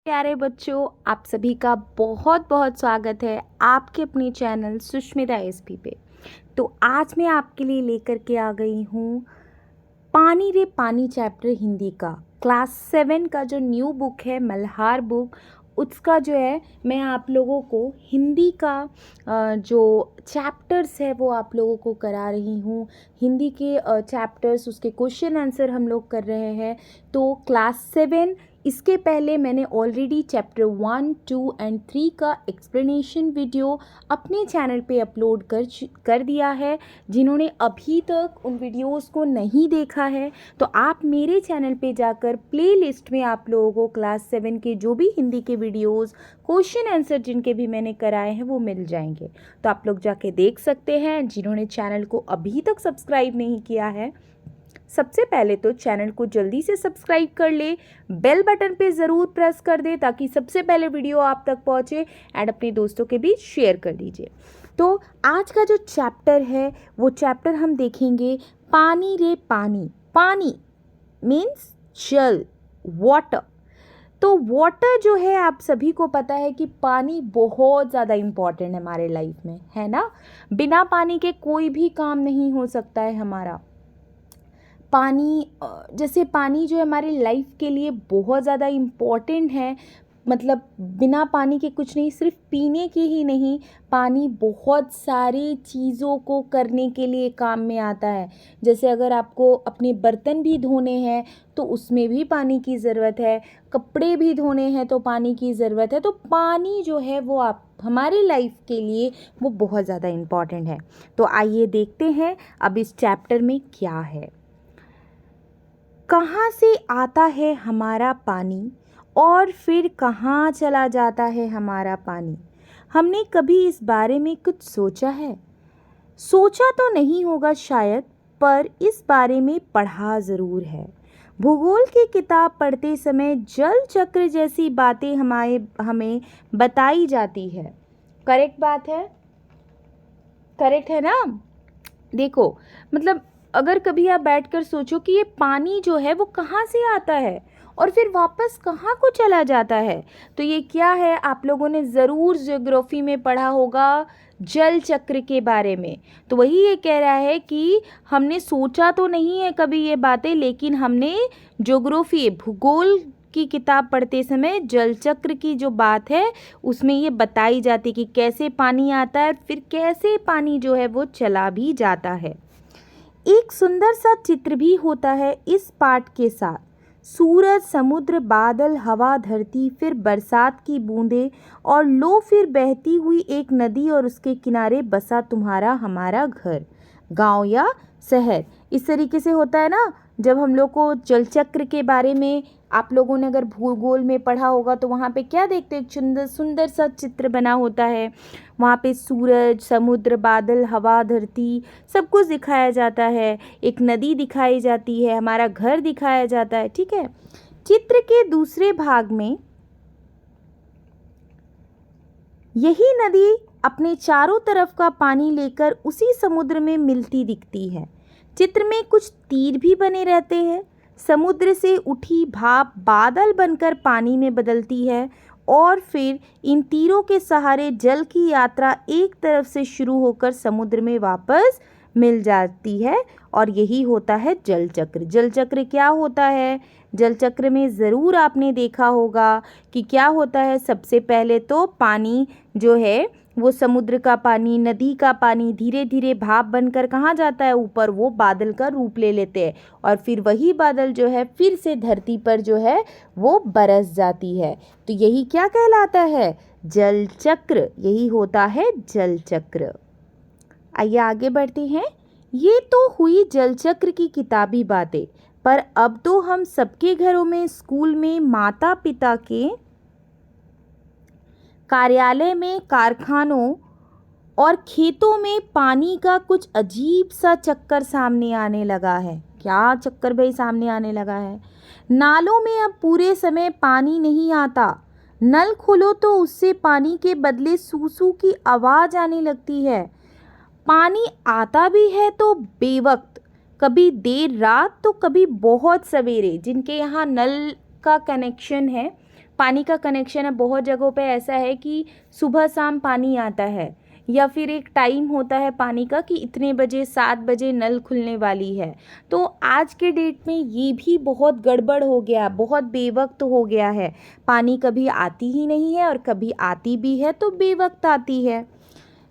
प्यारे बच्चों, आप सभी का बहुत बहुत स्वागत है आपके अपने चैनल सुष्मिता एसपी पे। तो आज मैं आपके लिए लेकर के आ गई हूँ पानी रे पानी चैप्टर हिंदी का क्लास 7 का जो न्यू बुक है मल्हार बुक, उसका जो है मैं आप लोगों को हिंदी का जो चैप्टर्स है वो आप लोगों को करा रही हूँ। हिंदी के चैप्टर्स, उसके क्वेश्चन आंसर हम लोग कर रहे हैं। तो क्लास 7, इसके पहले मैंने ऑलरेडी चैप्टर 1, 2 एंड 3 का एक्सप्लेनेशन वीडियो अपने चैनल पे अपलोड कर दिया है। जिन्होंने अभी तक उन वीडियोस को नहीं देखा है तो आप मेरे चैनल पे जाकर प्लेलिस्ट में आप लोगों को क्लास 7 के जो भी हिंदी के वीडियोस, क्वेश्चन आंसर जिनके भी मैंने कराए हैं वो मिल जाएंगे। तो आप लोग जाके देख सकते हैं। जिन्होंने चैनल को अभी तक सब्सक्राइब नहीं किया है, सबसे पहले तो चैनल को जल्दी से सब्सक्राइब कर ले, बेल बटन पे ज़रूर प्रेस कर दे ताकि सबसे पहले वीडियो आप तक पहुंचे एंड अपने दोस्तों के बीच शेयर कर दीजिए। तो आज का जो चैप्टर है वो चैप्टर हम देखेंगे पानी रे पानी। पानी मीन्स जल, वाटर। तो वाटर जो है आप सभी को पता है कि पानी बहुत ज़्यादा इम्पॉर्टेंट है हमारे लाइफ में, है ना। बिना पानी के कोई भी काम नहीं हो सकता है हमारा। पानी जैसे पानी जो है हमारी लाइफ के लिए बहुत ज़्यादा इम्पॉर्टेंट है। मतलब बिना पानी के कुछ नहीं, सिर्फ पीने के ही नहीं, पानी बहुत सारी चीज़ों को करने के लिए काम में आता है। जैसे अगर आपको अपने बर्तन भी धोने हैं तो उसमें भी पानी की ज़रूरत है, कपड़े भी धोने हैं तो पानी की ज़रूरत है। तो पानी जो है वो आप हमारी लाइफ के लिए वो बहुत ज़्यादा इम्पॉर्टेंट है। तो आइए देखते हैं अब इस चैप्टर में क्या है। कहाँ से आता है हमारा पानी और फिर कहाँ चला जाता है हमारा पानी? हमने कभी इस बारे में कुछ सोचा है? सोचा तो नहीं होगा शायद, पर इस बारे में पढ़ा ज़रूर है। भूगोल की किताब पढ़ते समय जल चक्र जैसी बातें हमें बताई जाती है। करेक्ट बात है, करेक्ट है ना। देखो, मतलब अगर कभी आप बैठकर सोचो कि ये पानी जो है वो कहाँ से आता है और फिर वापस कहाँ को चला जाता है, तो ये क्या है, आप लोगों ने ज़रूर ज्योग्राफी में पढ़ा होगा जल चक्र के बारे में। तो वही ये कह रहा है कि हमने सोचा तो नहीं है कभी ये बातें, लेकिन हमने ज्योग्राफी, भूगोल की किताब पढ़ते समय जल चक्र की जो बात है उसमें ये बताई जाती कि कैसे पानी आता है फिर कैसे पानी जो है वो चला भी जाता है। एक सुंदर सा चित्र भी होता है इस पाठ के साथ। सूरज, समुद्र, बादल, हवा, धरती, फिर बरसात की बूंदें और लो फिर बहती हुई एक नदी और उसके किनारे बसा तुम्हारा हमारा घर, गांव या शहर। इस तरीके से होता है ना। जब हम लोग को जल चक्र के बारे में आप लोगों ने अगर भूगोल में पढ़ा होगा तो वहाँ पे क्या देखते हैं, सुंदर सुंदर सा चित्र बना होता है। वहाँ पे सूरज, समुद्र, बादल, हवा, धरती सब कुछ दिखाया जाता है। एक नदी दिखाई जाती है, हमारा घर दिखाया जाता है, ठीक है। चित्र के दूसरे भाग में यही नदी अपने चारों तरफ का पानी लेकर उसी समुद्र में मिलती दिखती है। चित्र में कुछ तीर भी बने रहते हैं। समुद्र से उठी भाप बादल बनकर पानी में बदलती है और फिर इन तीरों के सहारे जल की यात्रा एक तरफ से शुरू होकर समुद्र में वापस मिल जाती है और यही होता है जल चक्र। जल चक्र क्या होता है? जल चक्र में ज़रूर आपने देखा होगा कि क्या होता है। सबसे पहले तो पानी जो है वो समुद्र का पानी, नदी का पानी धीरे धीरे भाप बनकर कहाँ जाता है, ऊपर, वो बादल का रूप ले लेते हैं और फिर वही बादल जो है फिर से धरती पर जो है वो बरस जाती है। तो यही क्या कहलाता है? जल चक्र। यही होता है जल चक्र। आइए आगे बढ़ते हैं। ये तो हुई जल चक्र की किताबी बातें, पर अब तो हम सबके घरों में, स्कूल में, माता पिता के कार्यालय में, कारखानों और खेतों में पानी का कुछ अजीब सा चक्कर सामने आने लगा है। क्या चक्कर भाई सामने आने लगा है? नालों में अब पूरे समय पानी नहीं आता। नल खोलो तो उससे पानी के बदले सूसू की आवाज़ आने लगती है। पानी आता भी है तो बेवक्त, कभी देर रात तो कभी बहुत सवेरे। जिनके यहाँ नल का कनेक्शन है पानी का कनेक्शन है, बहुत जगहों पे ऐसा है कि सुबह शाम पानी आता है, या फिर एक टाइम होता है पानी का कि इतने बजे 7 बजे नल खुलने वाली है। तो आज के डेट में ये भी बहुत गड़बड़ हो गया, बहुत बेवक्त हो गया है। पानी कभी आती ही नहीं है और कभी आती भी है तो बेवक्त आती है।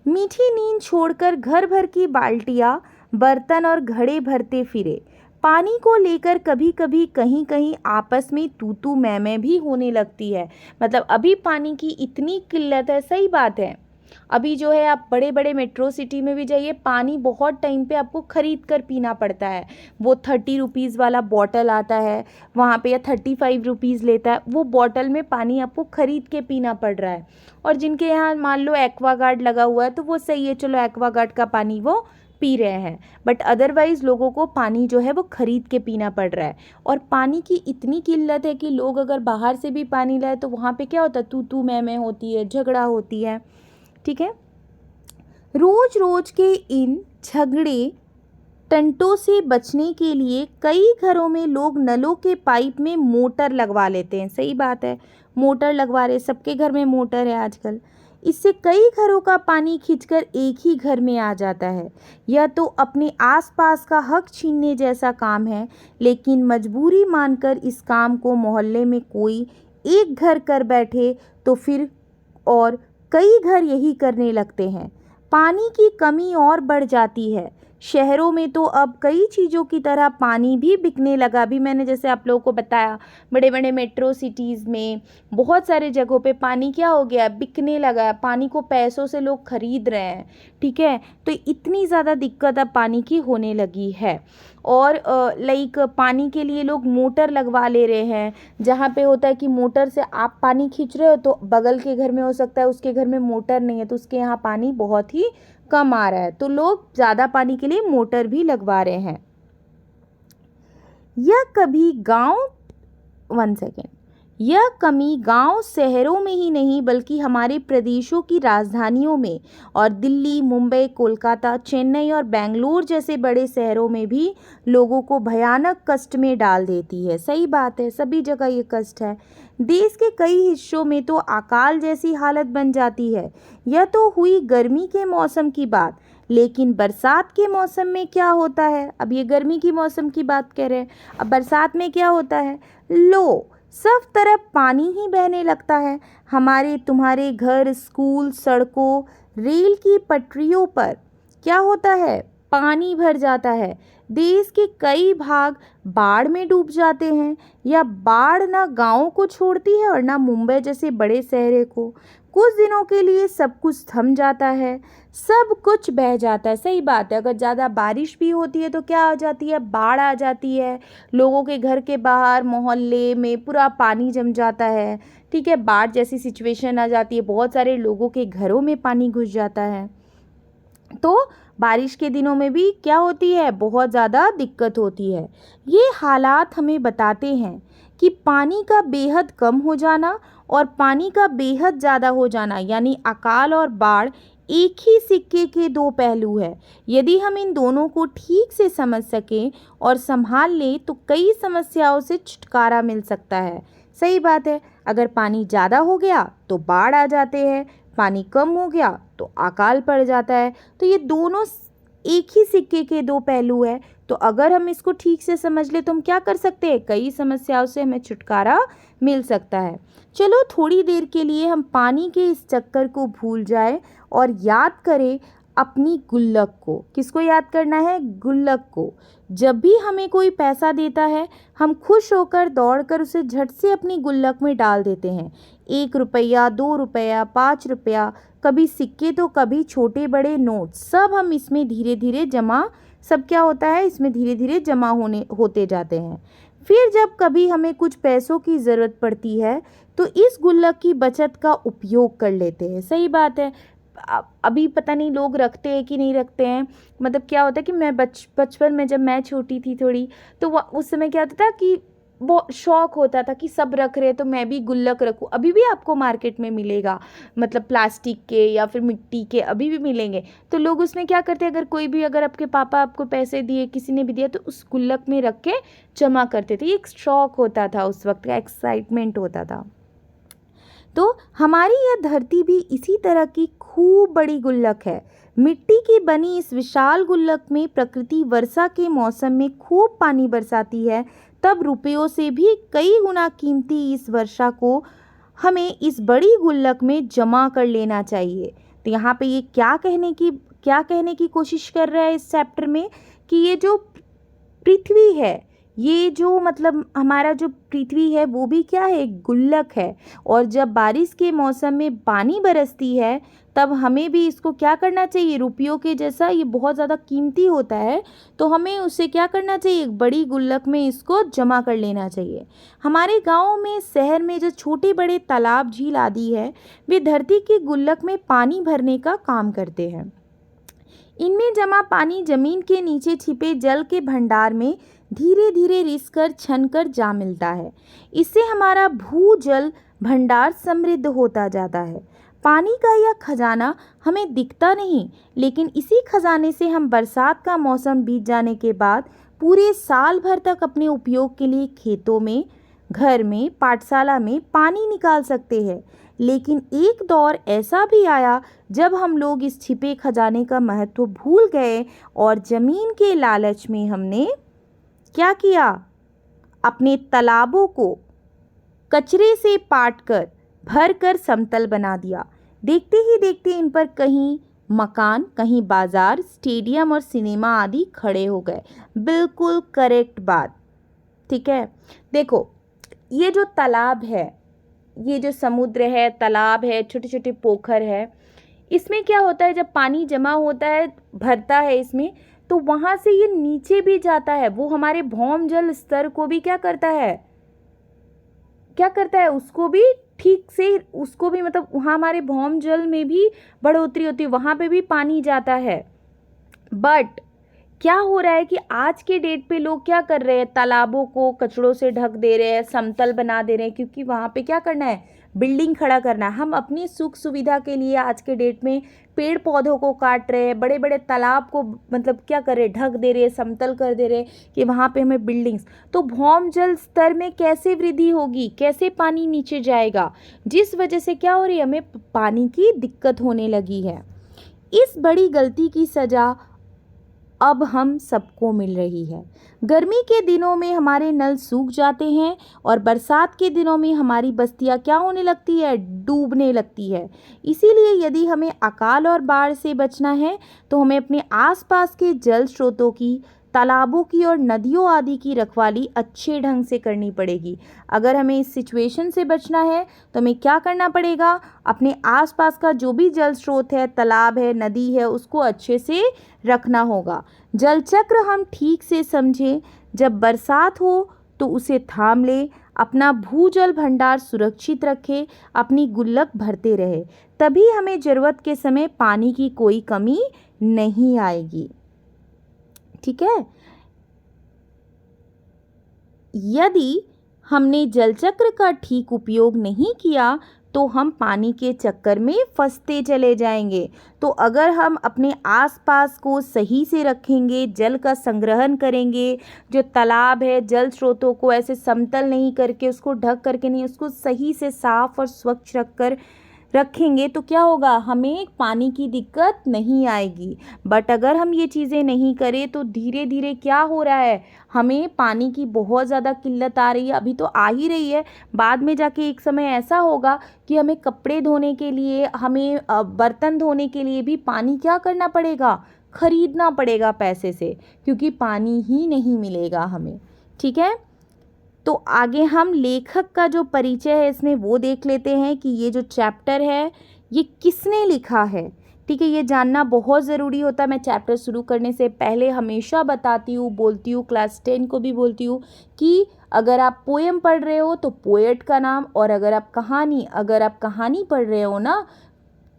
मीठी नींद छोड़कर घर भर की बाल्टियाँ, बर्तन और घड़े भरते फिरे। पानी को लेकर कभी कभी कहीं कहीं आपस में तू तू मैं भी होने लगती है। मतलब अभी पानी की इतनी किल्लत है, सही बात है। अभी जो है आप बड़े बड़े मेट्रो सिटी में भी जाइए, पानी बहुत टाइम पे आपको ख़रीद कर पीना पड़ता है। वो 30 रुपीज़ वाला बॉटल आता है वहाँ पे, या 35 रुपीज़ लेता है, वो बॉटल में पानी आपको ख़रीद के पीना पड़ रहा है। और जिनके यहाँ मान लो एक्वागार्ड लगा हुआ है तो वो सही है, चलो एक्वागार्ड का पानी वो पी रहे हैं, बट अदरवाइज़ लोगों को पानी जो है वो ख़रीद के पीना पड़ रहा है। और पानी की इतनी किल्लत है कि लोग अगर बाहर से भी पानी लाए तो वहाँ पे क्या होता है, तू मैं होती है, झगड़ा होती है। ठीक है, रोज रोज के इन झगड़े टंटों से बचने के लिए कई घरों में लोग नलों के पाइप में मोटर लगवा लेते हैं। सही बात है, मोटर लगवा रहे, सबके घर में मोटर है आजकल। इससे कई घरों का पानी खींचकर एक ही घर में आ जाता है। यह तो अपने आसपास का हक छीनने जैसा काम है, लेकिन मजबूरी मानकर इस काम को मोहल्ले में कोई एक घर कर बैठे तो फिर और कई घर यही करने लगते हैं। पानी की कमी और बढ़ जाती है। शहरों में तो अब कई चीज़ों की तरह पानी भी बिकने लगा। भी मैंने जैसे आप लोगों को बताया, बड़े बड़े मेट्रो सिटीज़ में बहुत सारे जगहों पे पानी क्या हो गया, बिकने लगा है। पानी को पैसों से लोग खरीद रहे हैं। ठीक है, तो इतनी ज़्यादा दिक्कत अब पानी की होने लगी है। और लाइक पानी के लिए लोग मोटर लगवा ले रहे हैं, जहाँ पे होता है कि मोटर से आप पानी खींच रहे हो तो बगल के घर में हो सकता है उसके घर में मोटर नहीं है तो उसके यहाँ पानी बहुत ही कम आ रहा है, तो लोग ज़्यादा पानी के लिए मोटर भी लगवा रहे हैं। यह कभी गांव 1 सेकेंड यह कमी गांव शहरों में ही नहीं बल्कि हमारे प्रदेशों की राजधानियों में और दिल्ली, मुंबई, कोलकाता, चेन्नई और बेंगलुरु जैसे बड़े शहरों में भी लोगों को भयानक कष्ट में डाल देती है। सही बात है, सभी जगह ये कष्ट है। देश के कई हिस्सों में तो अकाल जैसी हालत बन जाती है। यह तो हुई गर्मी के मौसम की बात, लेकिन बरसात के मौसम में क्या होता है? अब ये गर्मी की मौसम की बात कह रहे हैं, अब बरसात में क्या होता है? लो, सब तरफ पानी ही बहने लगता है। हमारे तुम्हारे घर, स्कूल, सड़कों, रेल की पटरियों पर क्या होता है? पानी भर जाता है। देश के कई भाग बाढ़ में डूब जाते हैं, या बाढ़ ना गाँव को छोड़ती है और ना मुंबई जैसे बड़े शहर को। कुछ दिनों के लिए सब कुछ थम जाता है, सब कुछ बह जाता है। सही बात है, अगर ज़्यादा बारिश भी होती है तो क्या आ जाती है? बाढ़ आ जाती है। लोगों के घर के बाहर मोहल्ले में पूरा पानी जम जाता है। ठीक है, बाढ़ जैसी सिचुएशन आ जाती है, बहुत सारे लोगों के घरों में पानी घुस जाता है। तो बारिश के दिनों में भी क्या होती है? बहुत ज़्यादा दिक्कत होती है। ये हालात हमें बताते हैं कि पानी का बेहद कम हो जाना और पानी का बेहद ज़्यादा हो जाना, यानी अकाल और बाढ़, एक ही सिक्के के दो पहलू है। यदि हम इन दोनों को ठीक से समझ सकें और संभाल लें तो कई समस्याओं से छुटकारा मिल सकता है। सही बात है, अगर पानी ज़्यादा हो गया तो बाढ़ आ जाते हैं, पानी कम हो गया तो अकाल पड़ जाता है। तो ये दोनों एक ही सिक्के के दो पहलू है। तो अगर हम इसको ठीक से समझ ले तो हम क्या कर सकते हैं? कई समस्याओं से हमें छुटकारा मिल सकता है। चलो थोड़ी देर के लिए हम पानी के इस चक्कर को भूल जाए और याद करें अपनी गुल्लक को। किसको याद करना है? गुल्लक को। जब भी हमें कोई पैसा देता है हम खुश होकर दौड़कर उसे झट से अपनी गुल्लक में डाल देते हैं। 1 रुपया, 2 रुपया, 5 रुपया, कभी सिक्के तो कभी छोटे बड़े नोट, सब हम इसमें धीरे धीरे जमा, सब क्या होता है इसमें धीरे धीरे जमा होते जाते हैं। फिर जब कभी हमें कुछ पैसों की ज़रूरत पड़ती है तो इस गुल्लक की बचत का उपयोग कर लेते हैं। सही बात है, अभी पता नहीं लोग रखते हैं कि नहीं रखते हैं। मतलब क्या होता है कि मैं बचपन में जब मैं छोटी थी थोड़ी, तो उस समय क्या होता था कि वो शौक होता था कि सब रख रहे तो मैं भी गुल्लक रखूं। अभी भी आपको मार्केट में मिलेगा, मतलब प्लास्टिक के या फिर मिट्टी के अभी भी मिलेंगे। तो लोग उसमें क्या करते हैं, अगर आपके पापा आपको पैसे दिए, किसी ने भी दिया, तो उस गुल्लक में रख के जमा करते थे। एक शौक होता था, उस वक्त का एक्साइटमेंट होता था। तो हमारी यह धरती भी इसी तरह की खूब बड़ी गुल्लक है। मिट्टी की बनी इस विशाल गुल्लक में प्रकृति वर्षा के मौसम में खूब पानी बरसाती है। तब रुपयों से भी कई गुना कीमती इस वर्षा को हमें इस बड़ी गुल्लक में जमा कर लेना चाहिए। तो यहाँ पे ये क्या कहने की कोशिश कर रहा है इस चैप्टर में कि ये जो पृथ्वी है, ये जो मतलब हमारा जो पृथ्वी है वो भी क्या है, एक गुल्लक है। और जब बारिश के मौसम में पानी बरसती है तब हमें भी इसको क्या करना चाहिए, रुपयों के जैसा ये बहुत ज़्यादा कीमती होता है, तो हमें उसे क्या करना चाहिए, एक बड़ी गुल्लक में इसको जमा कर लेना चाहिए। हमारे गाँव में, शहर में जो छोटे बड़े तालाब, झील आदि है, वे धरती की गुल्लक में पानी भरने का काम करते हैं। इनमें जमा पानी जमीन के नीचे छिपे जल के भंडार में धीरे धीरे रिसकर छनकर जा मिलता है। इससे हमारा भूजल भंडार समृद्ध होता जाता है। पानी का यह खजाना हमें दिखता नहीं, लेकिन इसी खजाने से हम बरसात का मौसम बीत जाने के बाद पूरे साल भर तक अपने उपयोग के लिए खेतों में, घर में, पाठशाला में पानी निकाल सकते हैं। लेकिन एक दौर ऐसा भी आया जब हम लोग इस छिपे खजाने का महत्व भूल गए और ज़मीन के लालच में हमने क्या किया, अपने तालाबों को कचरे से पाटकर भरकर समतल बना दिया। देखते ही देखते इन पर कहीं मकान, कहीं बाजार, स्टेडियम और सिनेमा आदि खड़े हो गए। बिल्कुल करेक्ट बात, ठीक है। देखो, ये जो तालाब है, ये जो समुद्र है, तालाब है, छोटे छोटे पोखर है, इसमें क्या होता है, जब पानी जमा होता है, भरता है इसमें, तो वहाँ से ये नीचे भी जाता है। वो हमारे भौम जल स्तर को भी क्या करता है, उसको भी ठीक से, उसको भी मतलब वहाँ हमारे भौम जल में भी बढ़ोतरी होती है, वहाँ पे भी पानी जाता है। बट क्या हो रहा है कि आज के डेट पे लोग क्या कर रहे हैं, तालाबों को कचड़ों से ढक दे रहे हैं, समतल बना दे रहे हैं, क्योंकि वहाँ पे क्या करना है, बिल्डिंग खड़ा करना है। हम अपनी सुख सुविधा के लिए आज के डेट में पेड़ पौधों को काट रहे हैं, बड़े बड़े तालाब को मतलब क्या कर रहे हैं, ढक दे रहे हैं, समतल कर दे रहे हैं कि वहाँ पे हमें बिल्डिंग्स। तो भौम जल स्तर में कैसे वृद्धि होगी, कैसे पानी नीचे जाएगा, जिस वजह से क्या हो रही है, हमें पानी की दिक्कत होने लगी है। इस बड़ी गलती की सज़ा अब हम सबको मिल रही है। गर्मी के दिनों में हमारे नल सूख जाते हैं और बरसात के दिनों में हमारी बस्तियां क्या होने लगती है, डूबने लगती है। इसीलिए यदि हमें अकाल और बाढ़ से बचना है तो हमें अपने आसपास के जल स्रोतों की, तालाबों की और नदियों आदि की रखवाली अच्छे ढंग से करनी पड़ेगी। अगर हमें इस सिचुएशन से बचना है तो हमें क्या करना पड़ेगा, अपने आसपास का जो भी जल स्रोत है, तालाब है, नदी है, उसको अच्छे से रखना होगा। जल चक्र हम ठीक से समझें, जब बरसात हो तो उसे थाम ले, अपना भूजल भंडार सुरक्षित रखे, अपनी गुल्लक भरते रहे, तभी हमें ज़रूरत के समय पानी की कोई कमी नहीं आएगी। ठीक है। यदि हमने जल चक्र का ठीक उपयोग नहीं किया तो हम पानी के चक्कर में फंसते चले जाएंगे। तो अगर हम अपने आसपास को सही से रखेंगे, जल का संग्रहण करेंगे, जो तालाब है, जल स्रोतों को ऐसे समतल नहीं करके, उसको ढक करके नहीं, उसको सही से साफ और स्वच्छ रखेंगे तो क्या होगा, हमें पानी की दिक्कत नहीं आएगी। बट अगर हम ये चीज़ें नहीं करें तो धीरे धीरे क्या हो रहा है, हमें पानी की बहुत ज़्यादा किल्लत आ रही है। अभी तो आ ही रही है, बाद में जाके एक समय ऐसा होगा कि हमें कपड़े धोने के लिए, हमें बर्तन धोने के लिए भी पानी क्या करना पड़ेगा, खरीदना पड़ेगा पैसे से, क्योंकि पानी ही नहीं मिलेगा हमें। ठीक है। तो आगे हम लेखक का जो परिचय है इसमें वो देख लेते हैं कि ये जो चैप्टर है ये किसने लिखा है। ठीक है, ये जानना बहुत ज़रूरी होता है। मैं चैप्टर शुरू करने से पहले हमेशा बताती हूँ, बोलती हूँ, क्लास 10 को भी बोलती हूँ कि अगर आप पोएम पढ़ रहे हो तो पोएट का नाम, और अगर आप कहानी पढ़ रहे हो ना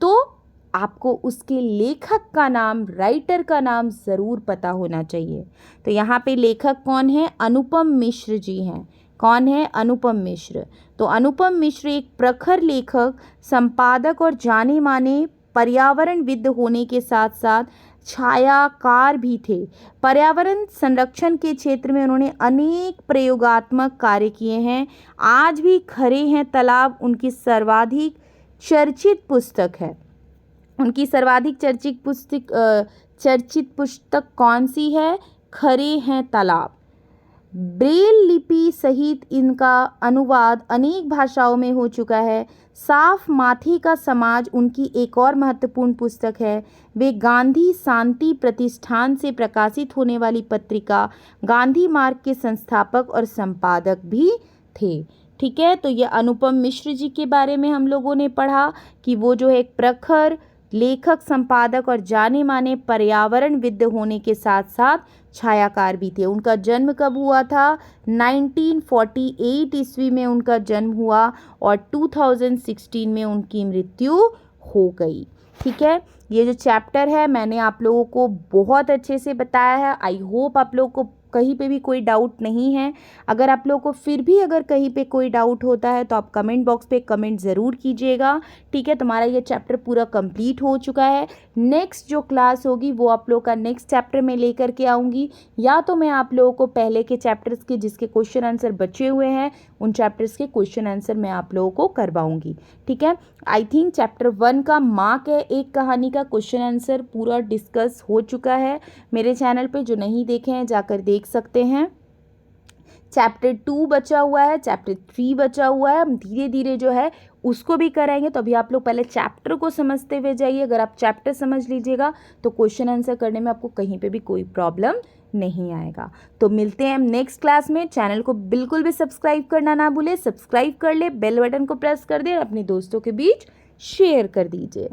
तो आपको उसके लेखक का नाम, राइटर का नाम ज़रूर पता होना चाहिए। तो यहाँ पे लेखक कौन है, अनुपम मिश्र जी हैं। कौन है, अनुपम मिश्र। तो अनुपम मिश्र एक प्रखर लेखक, संपादक और जाने माने पर्यावरणविद होने के साथ साथ छायाकार भी थे। पर्यावरण संरक्षण के क्षेत्र में उन्होंने अनेक प्रयोगात्मक कार्य किए हैं। आज भी खरे हैं तालाब उनकी सर्वाधिक चर्चित पुस्तक है। उनकी सर्वाधिक चर्चित पुस्तक कौन सी है? खरे हैं तालाब। ब्रेल लिपि सहित इनका अनुवाद अनेक भाषाओं में हो चुका है। साफ माथे का समाज उनकी एक और महत्वपूर्ण पुस्तक है। वे गांधी शांति प्रतिष्ठान से प्रकाशित होने वाली पत्रिका गांधी मार्ग के संस्थापक और संपादक भी थे। ठीक है, तो ये अनुपम मिश्र जी के बारे में हम लोगों ने पढ़ा कि वो जो है एक प्रखर लेखक, संपादक और जाने माने पर्यावरणविद होने के साथ साथ छायाकार भी थे। उनका जन्म कब हुआ था? 1948 ईस्वी में उनका जन्म हुआ और 2016 में उनकी मृत्यु हो गई। ठीक है, ये जो चैप्टर है मैंने आप लोगों को बहुत अच्छे से बताया है। आई होप आप लोगों को कहीं पे भी कोई डाउट नहीं है। अगर आप लोगों को फिर भी अगर कहीं पे कोई डाउट होता है तो आप कमेंट बॉक्स पे कमेंट ज़रूर कीजिएगा। ठीक है, तुम्हारा ये चैप्टर पूरा कंप्लीट हो चुका है। नेक्स्ट जो क्लास होगी वो आप लोगों का नेक्स्ट चैप्टर में लेकर के आऊँगी, या तो मैं आप लोगों को पहले के चैप्टर्स के जिसके क्वेश्चन आंसर बचे हुए हैं उन चैप्टर्स के क्वेश्चन आंसर मैं आप लोगों को करवाऊँगी। ठीक है, आई थिंक चैप्टर 1 का माँ के एक कहानी का क्वेश्चन आंसर पूरा डिस्कस हो चुका है मेरे चैनल पे। जो नहीं देखे हैं जाकर देख सकते हैं। चैप्टर 2 बचा हुआ है, चैप्टर 3 बचा हुआ है। हम धीरे धीरे जो है उसको भी कराएंगे। तो अभी आप लोग पहले चैप्टर को समझते हुए जाइए। अगर आप चैप्टर समझ लीजिएगा तो क्वेश्चन आंसर करने में आपको कहीं पे भी कोई प्रॉब्लम नहीं आएगा। तो मिलते हैं हम नेक्स्ट क्लास में। चैनल को बिल्कुल भी सब्सक्राइब करना ना भूले। सब्सक्राइब कर ले, बेल बटन को प्रेस कर दे और अपने दोस्तों के बीच शेयर कर दीजिए।